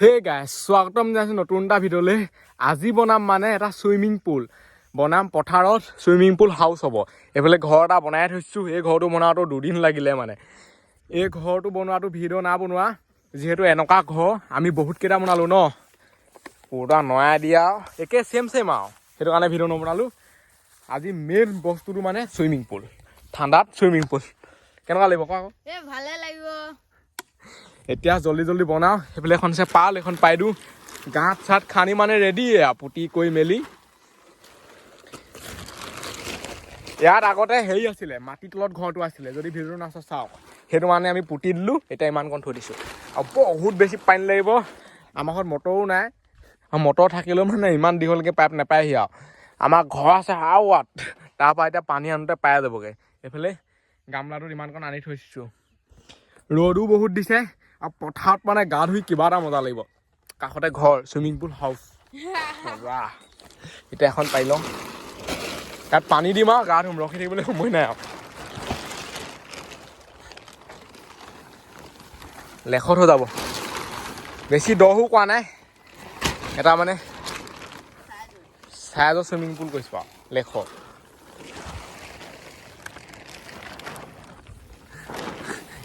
Hey guys স্বাগতম জনাইছো নতুন এটা ভিডিঅ'লৈ। আজি বনাম মানে এটা সুইমিং পুল বনাম, পথাৰত সুইমিং পুল হাউচ হ'ব। এইফালে ঘৰ এটা বনাই থৈছোঁ। এই ঘৰটো বনাওঁতে 2 দিন লাগিলে। মানে এই ঘৰটো বনোৱাটো ভিডিঅ' না বনোৱা, যিহেতু এনেকুৱা ঘৰ আমি বহুত কেইটা বনালোঁ ন, পুৰা নয়াই দিয়া একে চেম আৰু সেইটো কাৰণে ভিডিঅ' নবনালোঁ। আজি মেইন বস্তুটো মানে সুইমিং পুল, ঠাণ্ডাত সুইমিং পুল কেনেকুৱা লাগিব কোৱা আকৌ? ভালে লাগিব। এতিয়া জল্দি বনাওঁ। সেইফালে এখন আছে পাল, এখন পাই দিওঁ, গাঁত চাত খানি মানে ৰেডিয়ে আৰু পুতি কৰি মেলি। ইয়াত আগতে হেৰি আছিলে, মাটি তলত ঘৰটো আছিলে, যদি ভিডিঅ'টো নাচা চাওক। সেইটো মানে আমি পুতি দিলোঁ, এতিয়া ইমানকণ থৈ দিছোঁ। আৰু বহুত বেছি পানী লাগিব। আমাৰ ঘৰত মটৰো নাই, আৰু মটৰ থাকিলেও মানে ইমান দীঘলকৈ পাইপ নাপায়হি আৰু। আমাৰ ঘৰ আছে হাৱাত, তাৰপৰা এতিয়া পানী আনোতে পাই যাবগৈ। এইফালে গামলাটোত ইমানকণ আনি থৈছোঁ। ৰ'দো বহুত দিছে আৰু পথাৰত মানে গা ধুই কিবা এটা মজা লাগিব। কাষতে ঘৰ, চুইমিং পুল হাউচ। এতিয়া এখন পাই লওঁ, তাত পানী দিম আৰু গা ধুম, ৰখি থাকিবলৈ সময় নাই আৰু। লেখত হৈ যাব, বেছি দহো কোৱা নাই। এটা মানে চাইজৰ চুইমিং পুল কৈছোঁ আৰু লেখত।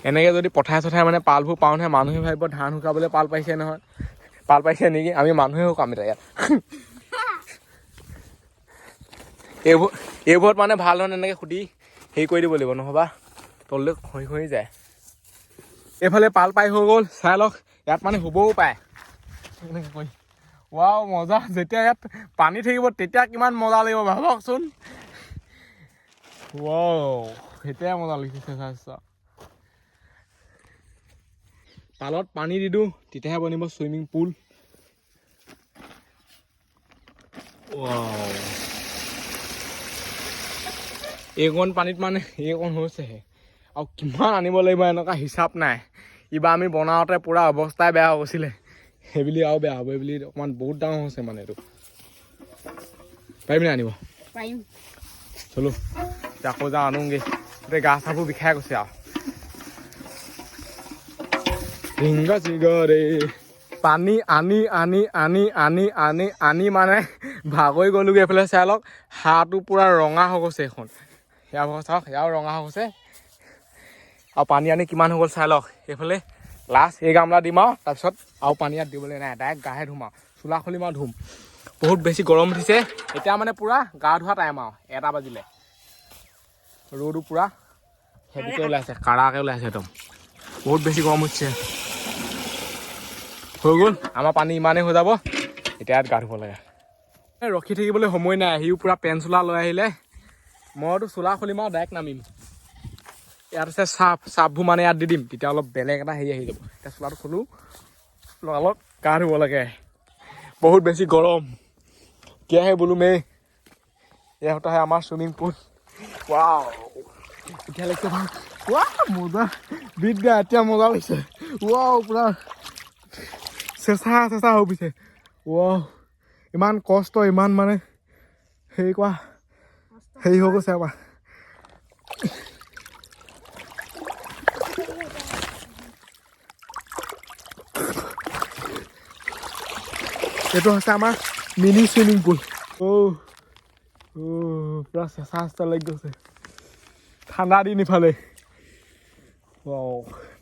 এনেকৈ যদি পথাৰে চথাৰে মানে পালবোৰ পাওঁ নহয়, মানুহে ভাবিব ধান শুকাবলৈ পাল পাইছে নহয়, পাল পাইছে নেকি? আমি মানুহে শুকাম এতিয়া ইয়াত। এইবোৰত মানে ভাল ধৰণে এনেকৈ সুধি হেৰি কৰি দিব লাগিব, নহ'বা তললৈ খহি যায়। এইফালে পাল পাই হৈ গ'ল, চাই লওক। ইয়াত মানে হ'বও পায় এনেকৈ কৰি। ৱাও মজা! যেতিয়া ইয়াত পানী থাকিব তেতিয়া কিমান মজা লাগিব ভাবকচোন। ৱাও এতিয়াই মজা লাগিছে চাই। পালত পানী দি দিওঁ, তেতিয়াহে বনিব চুইমিং পুল। এইকণ পানীত মানে এইকণ হৈছেহে, আৰু কিমান আনিব লাগিব এনেকুৱা হিচাপ নাই। এইবাৰ আমি বনাওঁতে পূৰা অৱস্থাই বেয়া হৈ গৈছিলে, সেইবুলি আৰু বেয়া হ'ব বুলি অকণমান বহুত ডাঙৰ হৈছে মানে এইটো। পাৰিবি নাই আনিব? পাৰিম। চলো আকৌ যাওঁ আনোগৈ। এতিয়া গা চাবোৰ বিষাই গৈছে আৰু। পানী আনি আনি আনি আনি আনি আনি মানে ভাগৰি গ'লোগৈ। এইফালে চাই লওক, হাঁহটো পূৰা ৰঙা হৈ গৈছে এইখন। সেয়া ভাগ চাওক, সেয়াও ৰঙা হৈ গৈছে। আৰু পানী আনি কিমান হৈ গ'ল চাই লওক। এইফালে লাষ্ট এই গামলা দিম আৰু তাৰপিছত আৰু পানী ইয়াত দিবলৈ নাই, ডাইৰেক্ট গাহে ধুম আৰু চোলা খুলিম আৰু ধুম। বহুত বেছি গৰম উঠিছে এতিয়া, মানে পূৰা গা ধোৱা টাইম আৰু 1টা বাজিলে। ৰ'দো পূৰা হেভিকৈ ওলাইছে, কাৰাকৈ ওলাইছে একদম। বহুত বেছি গৰম উঠিছে। হৈ গ'ল আমাৰ পানী ইমানেই হৈ যাব, এতিয়া ইয়াত গা ধুব লাগে। ৰখি থাকিবলৈ সময় নাই, সিও পূৰা পেণ্ট চোলা লৈ আহিলে। মইতো চোলা খুলিম আৰু ডাইৰেক্ট নামিম। ইয়াত আছে চাফবোৰ মানে ইয়াত দি দিম, তেতিয়া অলপ বেলেগ এটা হেৰি আহি যাব। এতিয়া চোলাটো খোলোঁ, অলপ গা ধুব লাগে। বহুত বেছি গৰম। क्या है बोलूँ मैं, यह होता है हमारा स्विमिंग पूल। वाव क्या लगता है? वाह मजा बीत गया, क्या मजा लगता है। वाव पूरा চেঁচা হৈ গৈছে। ৱাও ইমান কষ্ট, ইমান মানে হেৰি কৰা হেৰি হৈ গৈছে আমাৰ। এইটো হৈছে আমাৰ মিনি চুইমিং পুল। পুৰা চেঁচা লাগি গৈছে, ঠাণ্ডা দিন ইফালে।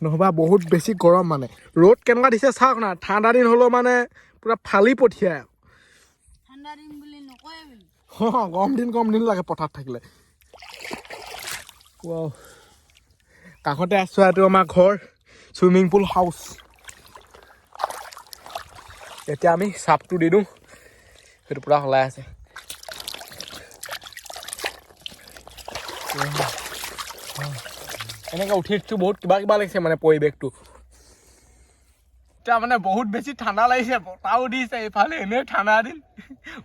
নহবা বহুত বেছি গৰম, মানে ৰ'দ কেনেকুৱা দিছে চাওক না। ঠাণ্ডা দিন হ'লেও মানে পুৰা ফালি পঠিয়াই। ঠাণ্ডা দিন বুলি নকয় বুলি। গৰম দিন লাগে পথাৰত থাকিলে। কাষতে আছো, এইটো আমাৰ ঘৰ চুইমিং পুল হাউচ। এতিয়া আমি চাপটো দি দিওঁ, সেইটো পূৰা সলাই আছে। এনেকৈ উঠি দিছোঁ, বহুত কিবা লাগিছে মানে পৰিৱেশটো। এতিয়া মানে বহুত বেছি ঠাণ্ডা লাগিছে, বতাহও দিছে এইফালে। এনেই ঠাণ্ডা দিন,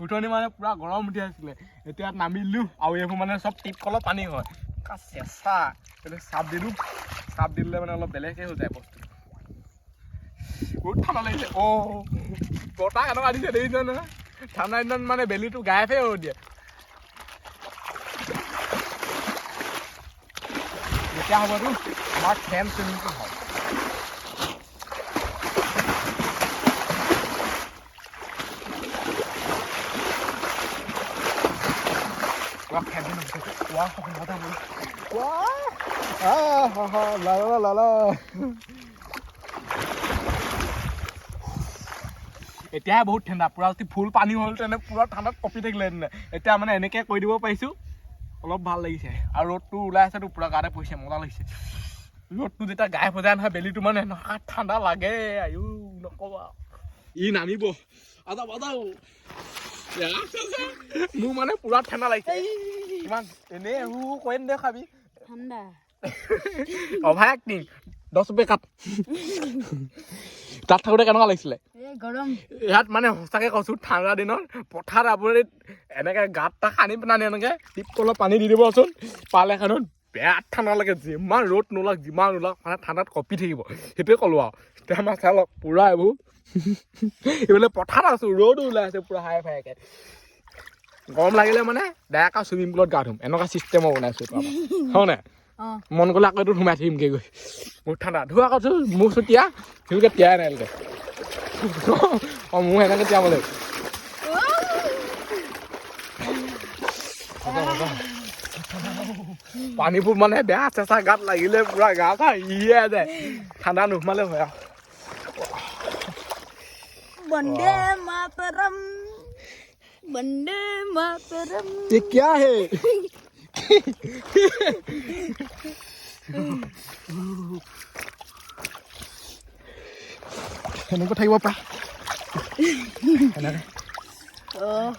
উঠনি মানে পূৰা গৰম উঠি আছিলে। এতিয়া নামি দিলোঁ, আৰু এইবোৰ মানে চব টিপ কলৰ পানী হয়, চেঁচা। এইটো চাপ দি দিওঁ, চাপ দি দিলে মানে অলপ বেলেগকৈ হৈ যায় বস্তু। বহুত ঠাণ্ডা লাগিছে। বতাহ কেনেকুৱা দিছে দেখিছে নহয়। ঠাণ্ডা দিনত মানে বেলিটো গায়ফে হৈ দিয়ে। এতিয়া হ'বতো আমাৰ ফেন চুইমিং পুল হয়। এতিয়া বহুত ঠাণ্ডা পুৰা যদি ফুল পানী হ'ল তেনে পুৰা ঠাণ্ডাত কঁপি থাকিলে এতিয়া মানে এনেকে কৈ দিব পাৰিছো অলপ ভাল লাগিছে আৰু ৰ'দটো ওলাই আছেতো পুৰা গাতে পৰিছে মজা লাগিছে ৰ'দটো যেতিয়া গায়ে ভজাই নহয় বেলিটো মানে এনেকুৱা ঠাণ্ডা লাগে আয়ো নকবা ই নামিব মোৰ মানে পুৰা ঠাণ্ডা লাগিছে ইমান এনেই কৈ দে খাবি ঠাণ্ডা অভাৰ এক্টিং 10 रुपये কাট তাত থাকোঁতে কেনেকুৱা লাগিছিলে গৰম ইয়াত মানে সঁচাকৈ কৈছোঁ ঠাণ্ডা দিনত পথাৰত আপুনি এনেকৈ গাত এটা সানি পেলাই এনেকৈ টিপ অলপ পানী দি দিবচোন পালে খানত বেয়া ঠাণ্ডা লাগে যিমান ৰ'দ নোলাওক যিমান নোলাওক মানে ঠাণ্ডাত কঁপি থাকিব সেইটোৱে ক'লোঁ আৰু এতিয়া আমাৰ চাই লওক পূৰা এইবোলে পথাৰত আছোঁ ৰ'দো ওলাই আছে পূৰা হাই ফাইকৈ গৰম লাগিলে মানে ডাইৰেক্ট আৰু চুইমিং পুলত গা ধুম এনেকুৱা চিষ্টেমৰ বনাইছোঁ হয় নাই মন গ'লে আকৌ এইটোত সোমাই থাকিমগৈ গৈ বহুত ঠাণ্ডা ধোৱা কৈছো মোৰ চুতীয়া সিহঁতে তিয়াই নাই মোৰ সেনেকৈ তিয়াব লাগিব পানীবোৰ মানে বেয়া চেঁচা গাত লাগিলে পুৰা গা চা ইয়ে যায় ঠাণ্ডা নোসোমালে হয় আৰু বন্দে মাতৰম বন্দে মাতৰম ये क्या है এনেকৈ থাকিব পাৰে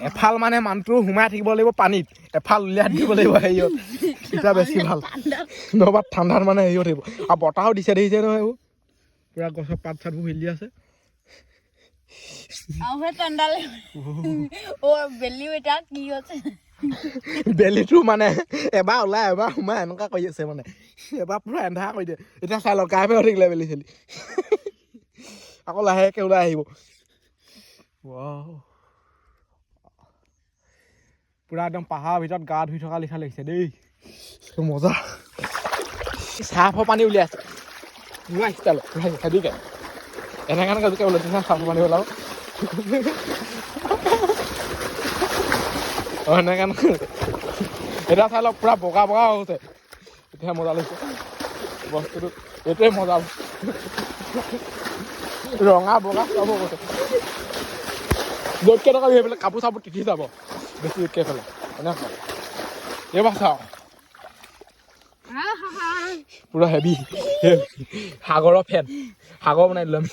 এফাল মানে মানুহটো সোমাই থাকিব লাগিব পানীত এফাল উলিয়াই দিব লাগিব হেৰিয়ত তেতিয়া বেছি ভাল নহবা ঠাণ্ডাত মানে হেৰিও থাকিব আৰু বতাহো দিছে দেখিছে নহয় এইবোৰ পুৰা গছৰ পাত চাতবোৰ হিলি আছে বেলিটো মানে এবাৰ ওলাই এবাৰ সোমাই এনেকুৱা কৰি আছে মানে এবাৰ পুৰা এন্ধাৰ কৰি দিয়ে এতিয়া চাই লওক গাই হৈ থাকিলে বেলি চেলি আকৌ লাহেকৈ ওলাই আহিব পুৰা একদম পাহাৰৰ ভিতৰত গা ধুই থকা লিখা লাগিছে দেই মজা চাৰ্ফৰ পানী উলিয়াই আছে মোৰ ষ্টাইল হেৰিকে এনেকৈ এনেকৈ ওলাইছে চাৰ্ফৰ পানী ওলাব এনেকৈ এতিয়া চাই লওক পুৰা বগা বগা হৈছে এতিয়া মজা লাগিছে বস্তুটো এইটোৱে মজা ৰঙা বগা চব কৈছে য'তকৈ টকা সেইবিলাক কাপোৰ চাপোৰ তিতি যাব বেছি য'তকৈ এইফালে এনেকুৱা এইবাৰ চাওঁ পুৰা হেভি সাগৰৰ ফেন সাগৰ বনাই দিলোঁ আমি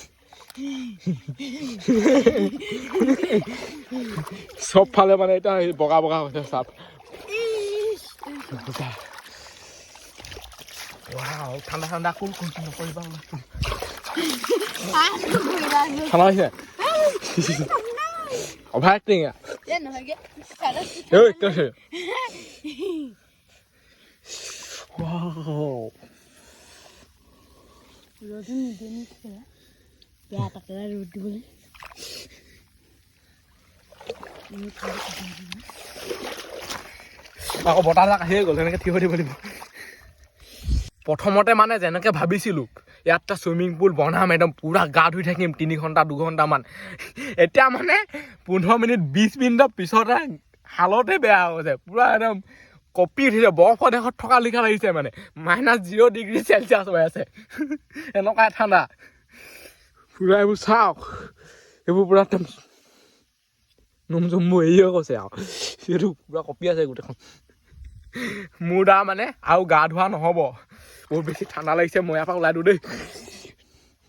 চব ফালে মানে এতিয়া বগা বগা হৈছে চাপ ঠাণ্ডা ঠাণ্ডা কোন কোন নকৰিবা ঠাণ্ডা হৈছে অভাৰ এক্টিং আকৌ বতাহজাক আহিয়ে গ'ল সেনেকৈ থিয় হৈ দিব লাগিব প্ৰথমতে মানে যেনেকৈ ভাবিছিলোঁ ইয়াত এটা চুইমিং পুল বনাম একদম পূৰা গা ধুই থাকিম 3 ঘণ্টা 2 ঘণ্টামান এতিয়া মানে 15 মিনিট 20 মিনিটৰ পিছতে হালতে বেয়া হৈছে পূৰা একদম কঁপি উঠিছে বৰফৰ দেশত থকা লিখা লাগিছে মানে -0 ডিগ্ৰী চেলচিয়াছ হৈ আছে এনেকুৱা ঠাণ্ডা পূৰা এইবোৰ চাওক এইবোৰ পূৰা একদম নোম চুম মোৰ হেৰি হৈ গৈছে আৰু সেইটো পূৰা কঁপি আছে গোটেইখন মোৰ দ্বাৰা মানে আৰু গা ধোৱা নহ'ব বহুত বেছি ঠাণ্ডা লাগিছে মই ইয়াৰ পৰা ওলাই দিওঁ দেই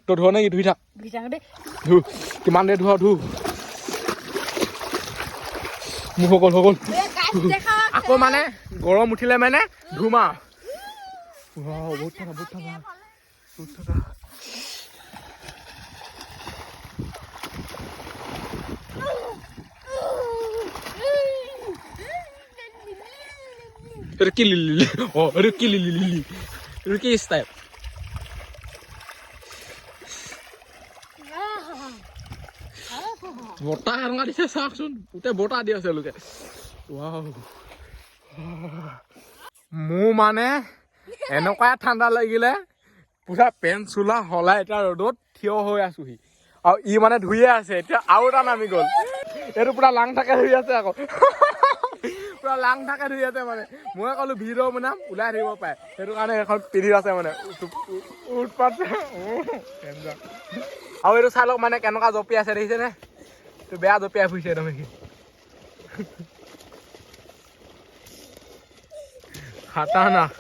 তই ধুৱ নেকি ধুই থাক ধু কিমান দেৰি ধুৱ ধু মোৰ হৈ গ'ল আকৌ মানে গৰম উঠিলে মানে ধুম আৰু বহুত ঠাণ্ডা বহুত ঠাণ্ডা বহুত ঠাণ্ডা কি লিলি কি লিলি কি ষ্টাইল বতাহ এনেকুৱা দিছে চাওকচোন গোটেই বতাহ দি আছে লোকে মোৰ মানে এনেকুৱা ঠাণ্ডা লাগিলে পুৰা পেণ্ট চোলা সলাই এতিয়া ৰ'দত থিয় হৈ আছোহি আৰু ই মানে ধুইয়ে আছে এতিয়া আৰু এটা নামি গ'ল এইটো পুৰা লাং থাকে ধুই আছে আকৌ পুৰা লাং থাকে ধুই আছে মানে মই ক'লো ভিডিঅ' বনাম ওলাই থাকিব পাৰে সেইটো কাৰণে এখন পিন্ধি আছে মানে উৎপাত আৰু এইটো চাই লওক মানে কেনেকুৱা জঁপিয়াই আছে দেখিছেনে এইটো বেয়া জঁপিয়াই ফুৰিছে একদম সি খাটাৰনাক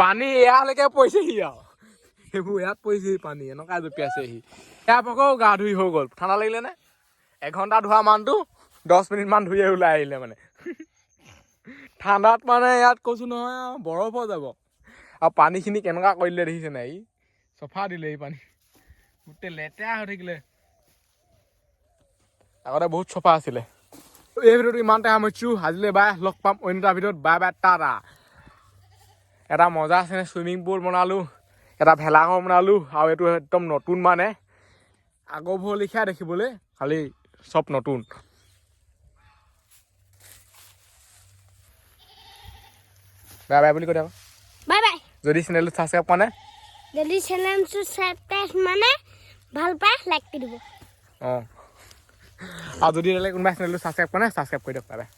পানী এয়ালৈকে পৰিছেহি আৰু সেইবোৰ ইয়াত পৰিছেহি পানী এনেকুৱা জঁপিয়াইছে সি ইয়াৰ আকৌ গা ধুই হৈ গ'ল ঠাণ্ডা লাগিলে নে এঘণ্টা ধোৱা মানটো 10 মিনিটমান ধুয়ে ওলাই আহিলে মানে ঠাণ্ডাত মানে ইয়াত কৈছো নহয় আৰু বৰফ হৈ যাব আৰু পানীখিনি কেনেকুৱা কৰিলে দেখিছে নাই ই চফা দিলে এই পানী গোটেই লেতেৰা হৈ থাকিলে আগতে বহুত চফা আছিলে এই ভিডিঅ'টো ইমানতে সামৰিছোঁ আজিলৈ বাই লগ পাম অন্য এটা ভিডিঅ'ত বাই বাই টাটা এটা মজা আছে চুইমিং পুল বনালোঁ এটা ভেলাঘৰ বনালোঁ আৰু এইটো একদম নতুন মানে আগৰবোৰ লিখা দেখিবলৈ খালি চব নতুন বাই বাই বুলি কৈ দিয়ক বাই বাই যদি চেনেলটো ছাবস্ক্ৰাইব কৰা নাই যদি চেনেলটো ছাবস্ক্ৰাইব মানে ভাল পায় লাইক কৰি দিব অঁ আৰু যদি কোনোবাই চেনেলটো ছাবস্ক্ৰাইব কৰা নাই ছাবস্ক্ৰাইব কৰি দিয়ক বাই বাই